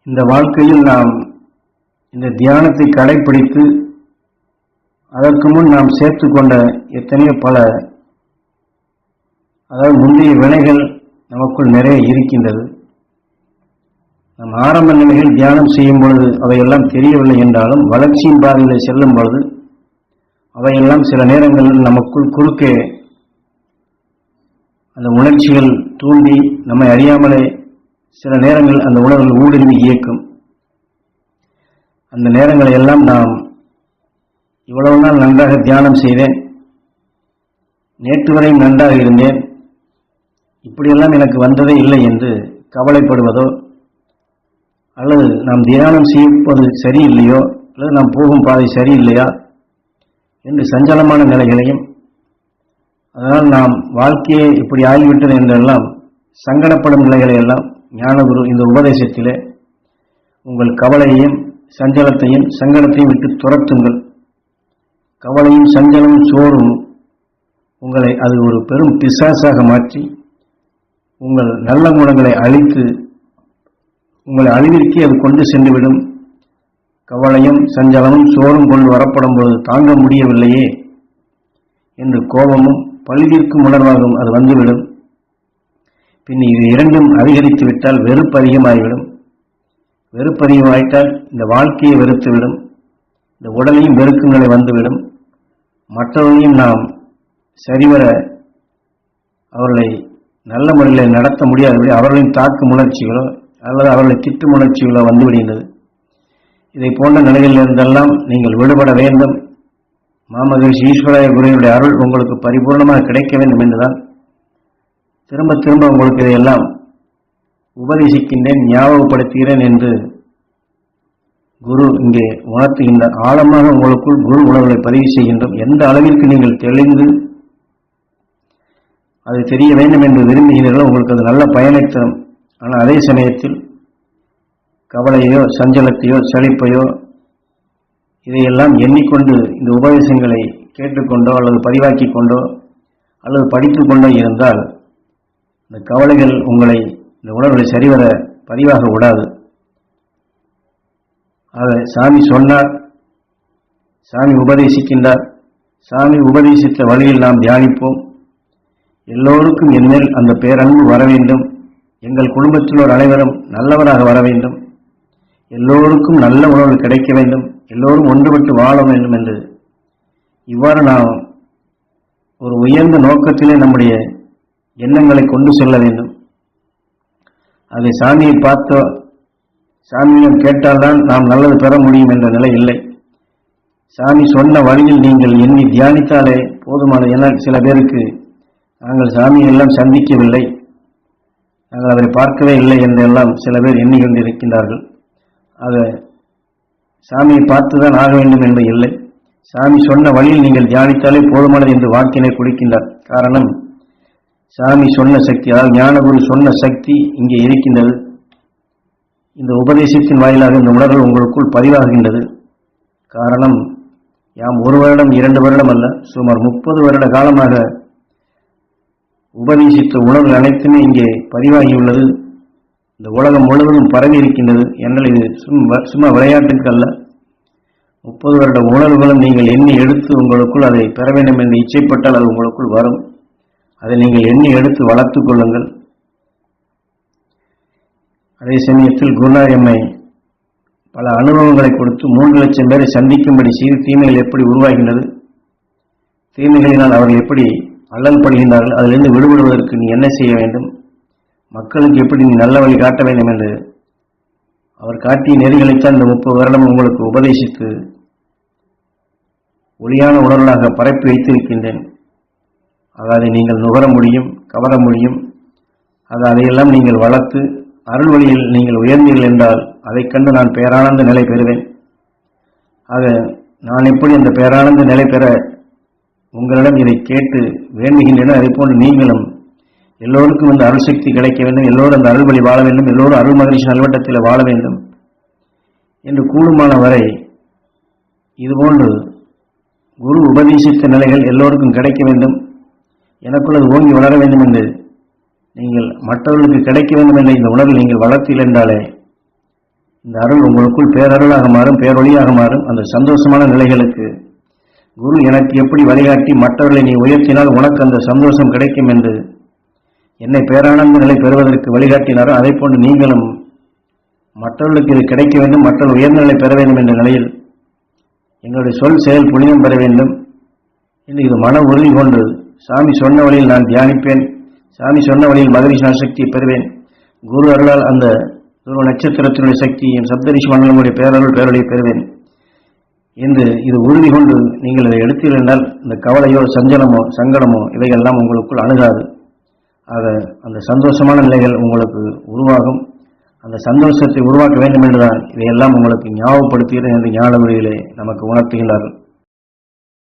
இந்த வாழ்க்கையில் நாம் இந்த தியானத்தை கடைபிடித்து அதற்கு முன் நாம் சேர்த்து கொண்ட எத்தனையோ முந்தைய வினைகள் நமக்குள் நிறைய இருக்கின்றது. நம் ஆரம்ப நிலையில் தியானம் செய்யும் பொழுது அவையெல்லாம் தெரியவில்லை என்றாலும் வளர்ச்சியின் பாதையில் செல்லும் பொழுது அவையெல்லாம் சில நேரங்களில் நமக்குள் குறுக்கே அந்த உணர்ச்சிகள் தூண்டி நம்மை அறியாமலே சில நேரங்கள் அந்த உணர்வுகள் ஊடுருவி இயக்கும். அந்த நேரங்களை எல்லாம் நாம் இவ்வளவு நாள் நன்றாக தியானம் செய்தேன், நேற்று வரையும் நன்றாக இருந்தேன், இப்படியெல்லாம் எனக்கு வந்ததே இல்லை என்று கவலைப்படுவதோ, அல்லது நாம் தியானம் செய்வது சரியில்லையோ, அல்லது நாம் போகும் பாதை சரியில்லையா என்று சஞ்சலமான நிலைகளையும், அதனால் நாம் வாழ்க்கையே இப்படி ஆகிவிட்டது என்றெல்லாம் சங்கடப்படும் நிலைகளை எல்லாம் ஞானகுரு இந்த உபதேசத்திலே உங்கள் கவலையையும் சஞ்சலத்தையும் சங்கடத்தையும் விட்டு துரத்துங்கள். கவலையும் சஞ்சலமும் சோறும் உங்களை அது ஒரு பெரும் பிசாசாக மாற்றி உங்கள் நல்ல குணங்களை அழித்து உங்களை அழிவிற்கு அது கொண்டு சென்றுவிடும். கவலையும் சஞ்சலமும் சோறும் கொண்டு வரப்படும் பொழுது தாங்க முடியவில்லையே என்று கோபமும் பழிதீர்க்கும் உணர்வாகவும் அது வந்துவிடும். பின் இது இரண்டும் அதிகரித்து விட்டால் வெறுப்பு அதிகமாகிவிடும். வெறுப்பு அதிகமாகிட்டால் இந்த வாழ்க்கையை வெறுத்துவிடும், இந்த உடலையும் வெறுக்கும் நிலை வந்துவிடும். மற்றவர்களையும் நாம் சரிவர அவர்களை நல்ல முறையில் நடத்த முடியாதபடி அவர்களின் தாக்கும் உணர்ச்சிகளோ அல்லது அவர்களை திட்டும் உணர்ச்சிகளோ வந்துவிடுகின்றது. இதை போன்ற நிலைகளிலிருந்தெல்லாம் நீங்கள் விடுபட வேண்டும். மாமகரிஷி ஈஸ்வராய குருவினுடைய அருள் உங்களுக்கு பரிபூர்ணமாக கிடைக்க வேண்டும் என்றுதான் திரும்ப திரும்ப உங்களுக்கு இதையெல்லாம் உபதேசிக்கின்றேன், ஞாபகப்படுத்துகிறேன் என்று குரு இங்கே உணர்த்துகின்ற ஆழமாக உங்களுக்குள் குரு உணர்வுகளை பதிவு செய்கின்றோம். எந்த அளவிற்கு நீங்கள் தெளிந்து அது தெரிய வேண்டும் என்று விரும்புகிறீர்களோ உங்களுக்கு அது நல்ல பயனை தரும். ஆனால் அதே சமயத்தில் கவலையோ சஞ்சலத்தையோ சலிப்பையோ இதையெல்லாம் எண்ணிக்கொண்டு இந்த உபதேசங்களை கேட்டுக்கொண்டோ அல்லது பதிவாக்கி கொண்டோ அல்லது படித்து கொண்டோ இருந்தால் இந்த கவலைகள் உங்களை இந்த உணர்வுகளை சரிவர பதிவாக விடாது. ஆக சாமி சொன்னார், சாமி உபதேசிக்கின்றார், சாமி உபதேசித்த வழியில் நாம் தியானிப்போம். எல்லோருக்கும் என்மேல் அந்த பேரன்பு வர வேண்டும், எங்கள் குடும்பத்திலோர் அனைவரும் நல்லவராக வர வேண்டும், எல்லோருக்கும் நல்ல உணர்வு கிடைக்க வேண்டும், எல்லோரும் ஒன்றுபட்டு வாழ வேண்டும் என்று இவ்வாறு நாம் ஒரு உயர்ந்த நோக்கத்திலே நம்முடைய எண்ணங்களை கொண்டு செல்ல வேண்டும். அதை சாமியை பார்த்தோ சாமியிடம் கேட்டால்தான் நாம் நல்லது பெற முடியும் என்ற நிலை இல்லை. சாமி சொன்ன வழியில் நீங்கள் எண்ணி தியானித்தாலே போதுமானது. என சில பேருக்கு நாங்கள் சாமியெல்லாம் சந்திக்கவில்லை, நாங்கள் அவரை பார்க்கவே இல்லை என்றெல்லாம் சில பேர் எண்ணிக்கொண்டிருக்கின்றார்கள். ஆக சாமியை பார்த்துதான் ஆக வேண்டும் என்று இல்லை. சாமி சொன்ன வழியில் நீங்கள் தியானித்தாலே போதுமானது என்று வாக்கினை கொடுக்கின்றார். காரணம், சாமி சொன்ன சக்தி, அதாவது ஞானகுரு சொன்ன சக்தி இங்கே இருக்கின்றது. இந்த உபதேசத்தின் வாயிலாக இந்த உணர்வு உங்களுக்குள் பதிவாகின்றது. காரணம், யாம் 1 வருடம் 2 வருடம் அல்ல, சுமார் 30 வருட காலமாக உபதேசித்த உணர்வு அனைத்துமே இங்கே பதிவாகியுள்ளது. இந்த உலகம் முழுவதும் பரவி இருக்கின்றது. என்னால் இது சும்மா விளையாட்டுக்கு அல்ல. 30 வருட உணர்வுகளும் நீங்கள் எண்ணி எடுத்து உங்களுக்குள் அதை பெற வேண்டும் என்று இச்சைப்பட்டால் அது உங்களுக்குள் வரும். அதை நீங்கள் எண்ணி எடுத்து வளர்த்துக் கொள்ளுங்கள். அதே சமயத்தில் குருநாயகம்மை பல அனுபவங்களை கொடுத்து 3 லட்சம் பேரை சந்திக்கும்படி செய்து தீமைகள் எப்படி உருவாகின்றது, தீமைகளினால் அவர்கள் எப்படி அல்லல் படுகின்றார்கள், அதிலிருந்து விடுபடுவதற்கு நீ என்ன செய்ய வேண்டும், மக்களுக்கு எப்படி நீ நல்ல வழி காட்ட வேண்டும் என்று அவர் காட்டிய நெறிகளைத்தான் இந்த 30 வருடம் உங்களுக்கு உபதேசித்து ஒளியான உணர்வாக பரப்பி வைத்திருக்கின்றேன். அதை நீங்கள் நுகர முடியும், கவர முடியும். அதையெல்லாம் நீங்கள் வளர்த்து அருள் வழியில் நீங்கள் உயர்ந்தீர்கள் என்றால் அதை கண்டு நான் பேரானந்த நிலை பெறுவேன். ஆக நான் எப்படி அந்த பேரானந்த நிலை பெற உங்களிடம் இதை கேட்டு வேண்டுகின்றன, அதை போன்று நீங்களும் எல்லோருக்கும் இந்த அருள் சக்தி கிடைக்க வேண்டும், எல்லோரும் அந்த அருள் வழி வாழ வேண்டும், எல்லோரும் அருள் மகிழ்ச்சி நல்வட்டத்தில் வாழ வேண்டும் என்று கூடுமான வரை இதுபோன்று குரு உபதேசித்த நிலைகள் எல்லோருக்கும் கிடைக்க வேண்டும், எனக்குள் அது ஓங்கி வளர வேண்டும் என்று நீங்கள் மற்றவர்களுக்கு கிடைக்க வேண்டும் என்ற இந்த உணர்வில் நீங்கள் வளர்த்தீர்கள் என்றாலே இந்த அருள் உங்களுக்குள் பேரருளாக மாறும், பேரொழியாக மாறும். அந்த சந்தோஷமான நிலைகளுக்கு குரு எனக்கு எப்படி வழிகாட்டி மற்றவர்களை நீ உயர்த்தினால் உனக்கு அந்த சந்தோஷம் கிடைக்கும் என்று என்னை பேரானந்த நிலை பெறுவதற்கு வழிகாட்டினாரோ அதை போன்று நீங்களும் மற்றவர்களுக்கு இது கிடைக்க வேண்டும், மற்றவர்கள் உயர்ந்த நிலை பெற வேண்டும் என்ற நிலையில் எங்களுடைய சொல் செயல் புனிதம் பெற வேண்டும் என்று இது மன உறுதி கொண்டு சாமி சொன்ன வழியில் நான் தியானிப்பேன், சாமி சொன்ன வழியில் மகரிஷி சக்தியை பெறுவேன், குரு அருளால் அந்த துருவ நட்சத்திரத்தினுடைய சக்தி என் சப்தரிஷி மண்டலமுடைய பேரருள் பேரொழியை பெறுவேன் என்று இது உறுதி கொண்டு நீங்கள் இதை எடுத்தீர்கள் என்றால் இந்த கவலையோ சஞ்சலமோ சங்கடமோ இவையெல்லாம் உங்களுக்குள் அணுகாது. ஆக அந்த சந்தோஷமான நிலைகள் உங்களுக்கு உருவாகும். அந்த சந்தோஷத்தை உருவாக்க வேண்டும் என்றுதான் இதையெல்லாம் உங்களுக்கு ஞாபகப்படுத்துகிறேன் என்று ஞான வழியிலே நமக்கு உணர்த்துகின்றார்கள்.